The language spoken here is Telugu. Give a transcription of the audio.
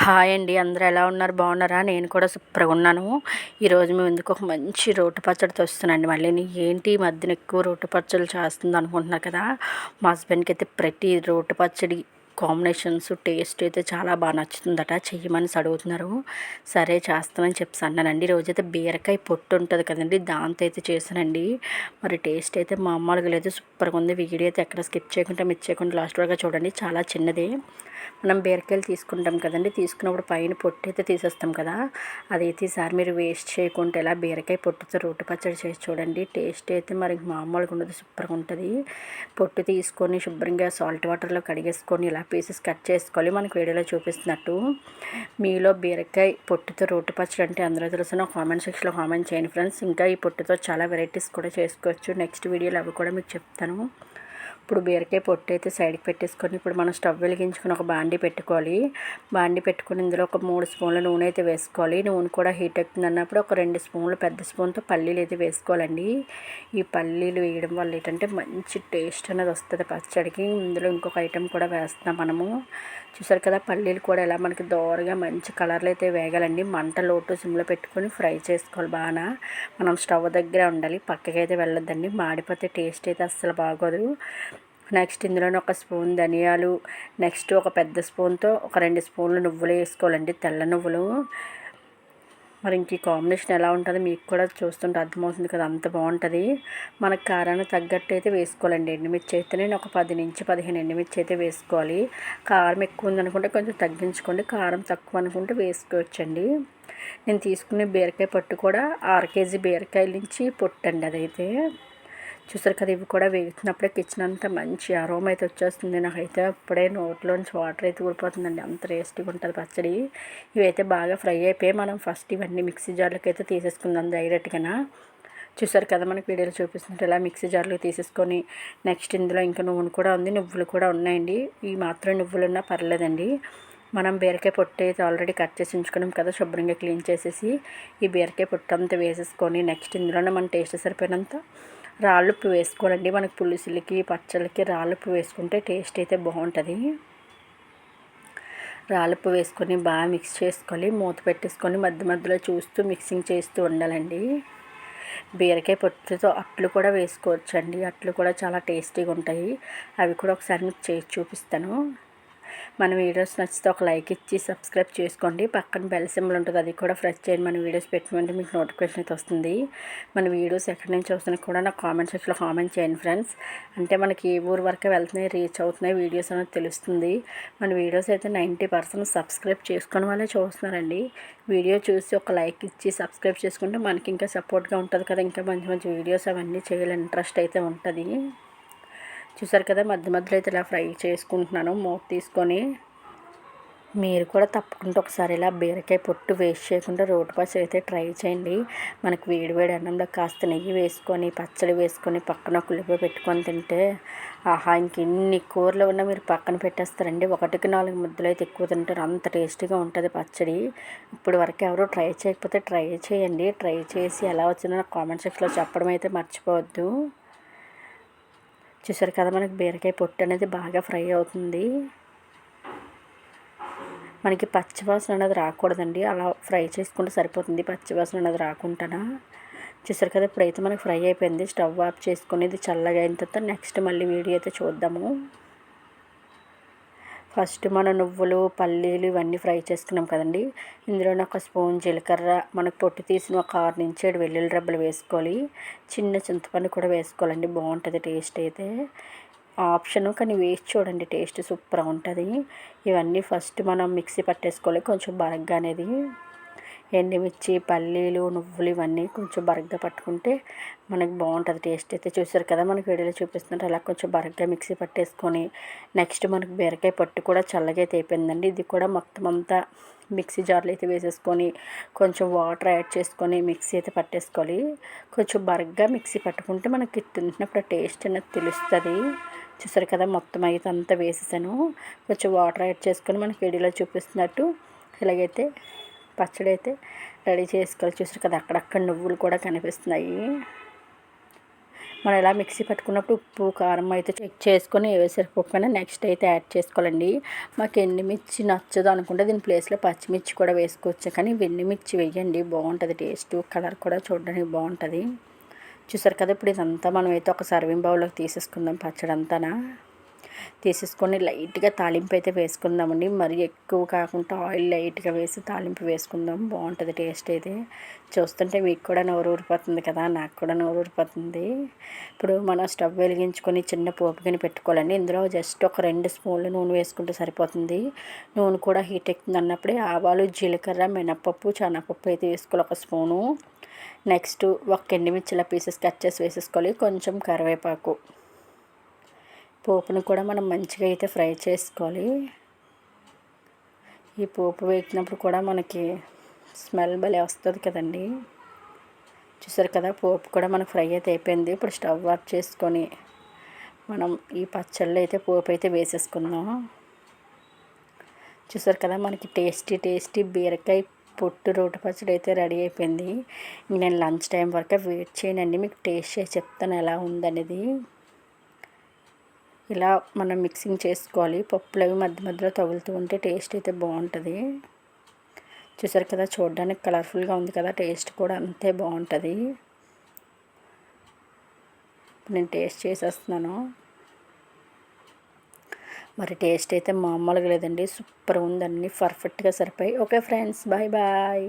హాయ్ అండి. అందరూ ఎలా ఉన్నారు? బాగున్నారా? నేను కూడా సూపర్గా ఉన్నాను. ఈరోజు మేము ఎందుకు ఒక మంచి రోటి పచ్చడితో వస్తున్నానండి. మళ్ళీ ఏంటి ఈ మధ్యన ఎక్కువ రోటి పచ్చళ్ళు చేస్తుంది అనుకుంటున్నారు కదా. మా హస్బెండ్కి అయితే ప్రతి రోటి పచ్చడి కాంబినేషన్స్ టేస్ట్ అయితే చాలా బాగా నచ్చుతుందట. చెయ్యమని అడుగుతున్నారు. సరే చేస్తామని చెప్పి అన్నానండి. ఈరోజైతే బీరకాయ పొట్టు ఉంటుంది కదండి, దాంతో అయితే చేశానండి. మరి టేస్ట్ అయితే మామూలుగా లేదు, సూపర్గా ఉంది. వీడియో అయితే ఎక్కడ స్కిప్ చేయకుండా మిస్ చేయకుండా లాస్ట్ వరకు చూడండి. చాలా చిన్నదే. మనం బీరకాయలు తీసుకుంటాం కదండి, తీసుకున్నప్పుడు పైన పొట్టు అయితే తీసేస్తాం కదా. అదైతే ఈసారి మీరు వేస్ట్ చేయకుండా ఇలా బీరకాయ పొట్టుతో రోటి పచ్చడి చేసి చూడండి. టేస్ట్ అయితే మరి మామూలుగా ఉండదు, సూపర్గా ఉంటుంది. పొట్టు తీసుకొని శుభ్రంగా సాల్ట్ వాటర్లో కడిగేసుకొని ఇలా పీసెస్ కట్ చేసుకోవాలి, మనకు వీడియోలో చూపిస్తున్నట్టు. మీలో బీరకాయ పొట్టుతో రోటి పచ్చడి అంటే అందరూ తెలుసు, కామెంట్ సెక్షన్లో కామెంట్ చేయండి ఫ్రెండ్స్. ఇంకా ఈ పొట్టుతో చాలా వెరైటీస్ కూడా చేసుకోవచ్చు. నెక్స్ట్ వీడియోలో అవి కూడా మీకు చెప్తాను. ఇప్పుడు బీరకాయ పొట్టు అయితే సైడ్కి పెట్టేసుకొని ఇప్పుడు మనం స్టవ్ వెలిగించుకొని ఒక బాండీ పెట్టుకోవాలి. బాండీ పెట్టుకుని ఇందులో ఒక 3 స్పూన్ల నూనె అయితే వేసుకోవాలి. నూనె కూడా హీట్ ఎక్కుతుంది అన్నప్పుడు ఒక 2 స్పూన్లు పెద్ద స్పూన్తో పల్లీలు అయితే వేసుకోవాలండి. ఈ పల్లీలు వేయడం వల్ల ఏంటంటే మంచి టేస్ట్ అనేది వస్తుంది పచ్చడికి. ఇందులో ఇంకొక ఐటెం కూడా వేస్తున్నాం మనము. చూసారు కదా, పల్లీలు కూడా ఎలా మనకి దోరగా మంచి కలర్లో అయితే వేగాలండి. మంట లోటు సిమ్లో పెట్టుకొని ఫ్రై చేసుకోవాలి బాగా. మనం స్టవ్ దగ్గర ఉండాలి, పక్కకి అయితే వెళ్ళొద్దండి, మాడిపోతే టేస్ట్ అయితే అస్సలు బాగోదు. నెక్స్ట్ ఇందులోనే ఒక స్పూన్ ధనియాలు, నెక్స్ట్ ఒక పెద్ద స్పూన్తో ఒక 2 స్పూన్లు నువ్వులు వేసుకోవాలండి, తెల్ల నువ్వులు. మరి ఇంక ఈ కాంబినేషన్ ఎలా ఉంటుందో మీకు కూడా చూస్తుంటే అర్థమవుతుంది కదా, అంత బాగుంటుంది. మనకు కారానికి తగ్గట్టు అయితే వేసుకోవాలండి. ఎండుమిర్చి అయితే నేను ఒక 10 నుంచి 15 ఎండుమిర్చి అయితే వేసుకోవాలి. కారం ఎక్కువ ఉందనుకుంటే కొంచెం తగ్గించుకోండి, కారం తక్కువ అనుకుంటే వేసుకోవచ్చండి. నేను తీసుకునే బీరకాయ పొట్టు కూడా 6 కేజీ బీరకాయల నుంచి పొట్టండి అదైతే. చూసారు కదా, ఇవి కూడా వేగుతున్నప్పుడే కిచెన్ అంతా మంచి అరోమా అయితే వచ్చేస్తుంది. నాకైతే అప్పుడే నోట్లోంచి వాటర్ అయితే ఊరిపోతుందండి, అంత టేస్టీగా ఉంటుంది పచ్చడి. ఇవైతే బాగా ఫ్రై అయిపోయి మనం ఫస్ట్ ఇవన్నీ మిక్సీ జార్లోకి అయితే తీసేసుకుందాం డైరెక్ట్గా. చూసారు కదా, మనకి వీడియోలో చూపిస్తున్నట్టు ఇలా మిక్సీ జార్లో తీసేసుకొని నెక్స్ట్ ఇందులో ఇంకా నూనె కూడా ఉంది, నువ్వులు కూడా ఉన్నాయండి. ఈ మాత్రం నువ్వులు ఉన్నా పర్లేదండి. మనం బీరకాయ పొట్టు అయితే ఆల్రెడీ కట్ చేసి ఉంచుకున్నాం కదా, శుభ్రంగా క్లీన్ చేసేసి ఈ బీరకాయ పొట్టు అంతా వేసేసుకొని నెక్స్ట్ ఇందులోనే మన టేస్ట్ సరిపోయినంత రాళ్ళుప్పు వేసుకోవాలండి. మనకి పులుసులకి పచ్చళ్ళకి రాళ్ళుప్పు వేసుకుంటే టేస్ట్ అయితే బాగుంటుంది. రాళ్ళుప్పు వేసుకొని బాగా మిక్స్ చేసుకోవాలి, మూత పెట్టేసుకొని మధ్య మధ్యలో చూస్తూ మిక్సింగ్ చేస్తూ ఉండాలండి. బీరకాయ పొట్టుతో అట్లు కూడా వేసుకోవచ్చండి, అట్లు కూడా చాలా టేస్టీగా ఉంటాయి. అవి కూడా ఒకసారి మీకు చేసి చూపిస్తాను. మన వీడియోస్ నచ్చితే ఒక లైక్ ఇచ్చి సబ్స్క్రైబ్ చేసుకోండి. పక్కన బెల్ సింబల్ ఉంటుంది, అది కూడా ప్రెస్ చేయండి. మన వీడియోస్ పెట్టినట్టు మీకు నోటిఫికేషన్ అయితే వస్తుంది. మన వీడియోస్ ఎక్కడి నుంచి వస్తున్నాయి కూడా నాకు కామెంట్ సెక్షన్లో కామెంట్ చేయండి ఫ్రెండ్స్. అంటే మనకి ఏ ఊరు వరకు వెళ్తున్నాయి, రీచ్ అవుతున్నాయి వీడియోస్ అనేది తెలుస్తుంది. మన వీడియోస్ అయితే 90% సబ్స్క్రైబ్ చేసుకుని వాళ్ళే చూస్తున్నారండి. వీడియో చూసి ఒక లైక్ ఇచ్చి సబ్స్క్రైబ్ చేసుకుంటే మనకి ఇంకా సపోర్ట్గా ఉంటుంది కదా, ఇంకా మంచి మంచి వీడియోస్ అవన్నీ చేయాలని ఇంట్రెస్ట్ అయితే ఉంటుంది. చూసారు కదా, మధ్య మధ్యలో అయితే ఇలా ఫ్రై చేసుకుంటున్నాను మూత తీసుకొని. మీరు కూడా తప్పకుండా ఒకసారి ఇలా బీరకాయ పొట్టు వేస్ట్ చేయకుండా రోటి పచ్చడి అయితే ట్రై చేయండి. మనకి వేడి వేడి అన్నంలో కాస్త నెయ్యి వేసుకొని పచ్చడి వేసుకొని పక్కన ఒక ఉల్లిపాయ పెట్టుకొని తింటే ఆహా, ఇంకెన్ని కూరలు ఉన్నా మీరు పక్కన పెట్టేస్తారండి. 1-4 ముద్దలు అయితే ఎక్కువ తింటారు, అంత టేస్టీగా ఉంటుంది పచ్చడి. ఇప్పుడు వరకు ఎవరో ట్రై చేయకపోతే ట్రై చేయండి. ట్రై చేసి ఎలా వచ్చిందో నాకు కామెంట్ సెక్షన్లో చెప్పడం అయితే మర్చిపోవద్దు. చూసారు కదా, మనకి బీరకాయ పొట్టు అనేది బాగా ఫ్రై అవుతుంది. మనకి పచ్చివాసన అనేది రాకూడదండి, అలా ఫ్రై చేసుకుంటే సరిపోతుంది, పచ్చివాసన అనేది రాకుండా. చూసారు కదా, ఇప్పుడైతే మనకి ఫ్రై అయిపోయింది. స్టవ్ ఆఫ్ చేసుకుని ఇది చల్లగా అయిన తర్వాత నెక్స్ట్ మళ్ళీ వీడియో అయితే చూద్దాము. ఫస్ట్ మన నువ్వులు పల్లీలు ఇవన్నీ ఫ్రై చేసుకున్నాం కదండి, ఇందులోనే ఒక స్పూన్ జీలకర్ర, మనకు పొట్టు తీసిన ఒక 6 నుంచి 7 వెల్లుల్లి రెబ్బలు వేసుకోవాలి. చిన్న చింతపండు కూడా వేసుకోవాలండి, బాగుంటుంది టేస్ట్ అయితే. ఆప్షను కానీ వేసి చూడండి, టేస్ట్ సూపర్గా ఉంటుంది. ఇవన్నీ ఫస్ట్ మనం మిక్సీ పట్టేసుకోవాలి కొంచెం బరగ్గా అనేది. ఎండుమిర్చి పల్లీలు నువ్వులు ఇవన్నీ కొంచెం బరగ్గా పట్టుకుంటే మనకి బాగుంటుంది టేస్ట్ అయితే. చూసారు కదా, మనకి వీడియోలో చూపిస్తుంటే అలా కొంచెం బరగ్గా మిక్సీ పట్టేసుకొని నెక్స్ట్ మనకి బీరకాయ పొట్టు కూడా చల్లగా అయితే అయిపోయిందండి. ఇది కూడా మొత్తం అంతా మిక్సీ జార్లో అయితే వేసేసుకొని కొంచెం వాటర్ యాడ్ చేసుకొని మిక్సీ అయితే పట్టేసుకోవాలి. కొంచెం బరగ్గా మిక్సీ పట్టుకుంటే మనకి తింటున్నప్పుడు టేస్ట్ అనేది తెలుస్తుంది. చూసారు కదా, మొత్తం అయితే అంతా వేసేసాను. కొంచెం వాటర్ యాడ్ చేసుకొని మనకి వీడియోలో చూపిస్తున్నట్టు ఇలాగైతే పచ్చడి అయితే రెడీ చేసుకోవాలి. చూసారు కదా, అక్కడక్కడ నువ్వులు కూడా కనిపిస్తున్నాయి. మనం ఇలా మిక్సీ పట్టుకున్నప్పుడు ఉప్పు కారం అయితే చెక్ చేసుకొని ఏవి సరిపోకపోయినా నెక్స్ట్ అయితే యాడ్ చేసుకోవాలండి. మాకు ఎండుమిర్చి నచ్చదు అనుకుంటే దీని ప్లేస్లో పచ్చిమిర్చి కూడా వేసుకోవచ్చు, కానీ ఎండుమిర్చి వేయండి, బాగుంటుంది టేస్ట్, కలర్ కూడా చూడడానికి బాగుంటుంది. చూసారు కదా, ఇప్పుడు ఇదంతా మనమైతే ఒక సర్వింగ్ బౌల్లోకి తీసేసుకుందాం. పచ్చడి అంతా తీసేసుకొని లైట్గా తాలింపు అయితే వేసుకుందామండి. మరీ ఎక్కువ కాకుండా ఆయిల్ లైట్గా వేసి తాలింపు వేసుకుందాం, బాగుంటుంది టేస్ట్ అయితే. చూస్తుంటే మీకు కూడా నోరు ఊరిపోతుంది కదా, నాకు కూడా నోరు ఊరిపోతుంది. ఇప్పుడు మనం స్టవ్ వెలిగించుకొని చిన్న పోపు గిన్నె పెట్టుకోవాలండి. ఇందులో జస్ట్ ఒక 2 స్పూన్లు నూనె వేసుకుంటే సరిపోతుంది. నూనె కూడా హీట్ ఎక్కుతుంది అన్నప్పుడే ఆవాలు, జీలకర్ర, మినపప్పు, శనగపప్పు అయితే వేసుకోవాలి 1 స్పూను. నెక్స్ట్ ఒక ఎండుమిర్చి ఇలా పీసెస్ కట్ చేసి వేసేసుకోవాలి, కొంచెం కరివేపాకు. పోపును కూడా మనం మంచిగా అయితే ఫ్రై చేసుకోవాలి. ఈ పోపు వేసినప్పుడు కూడా మనకి స్మెల్ భలే వస్తుంది కదండి. చూసారు కదా, పోపు కూడా మనకు ఫ్రై అయితే అయిపోయింది. ఇప్పుడు స్టవ్ ఆఫ్ చేసుకొని మనం ఈ పచ్చళ్ళు అయితే పోపు అయితే వేసేసుకుందాం. చూసారు కదా, మనకి టేస్టీ బీరకాయ పొట్టు రోటి పచ్చడి అయితే రెడీ అయిపోయింది. నేను లంచ్ టైం వరకు వెయిట్ చేయనండి, మీకు టేస్ట్ చేసి చెప్తాను ఎలా ఉందనేది. ఇలా మనం మిక్సింగ్ చేసుకోవాలి. పప్పులు అవి మధ్య మధ్యలో తగులుతూ ఉంటే టేస్ట్ అయితే బాగుంటుంది. చూసారు కదా, చూడడానికి కలర్ఫుల్గా ఉంది కదా, టేస్ట్ కూడా అంతే బాగుంటుంది. నేను టేస్ట్ చేసేస్తున్నాను. మరి టేస్ట్ అయితే మామూలుగా లేదండి, సూపర్ ఉంది, అన్నీ పర్ఫెక్ట్గా సరిపోయి. Okay friends, bye bye.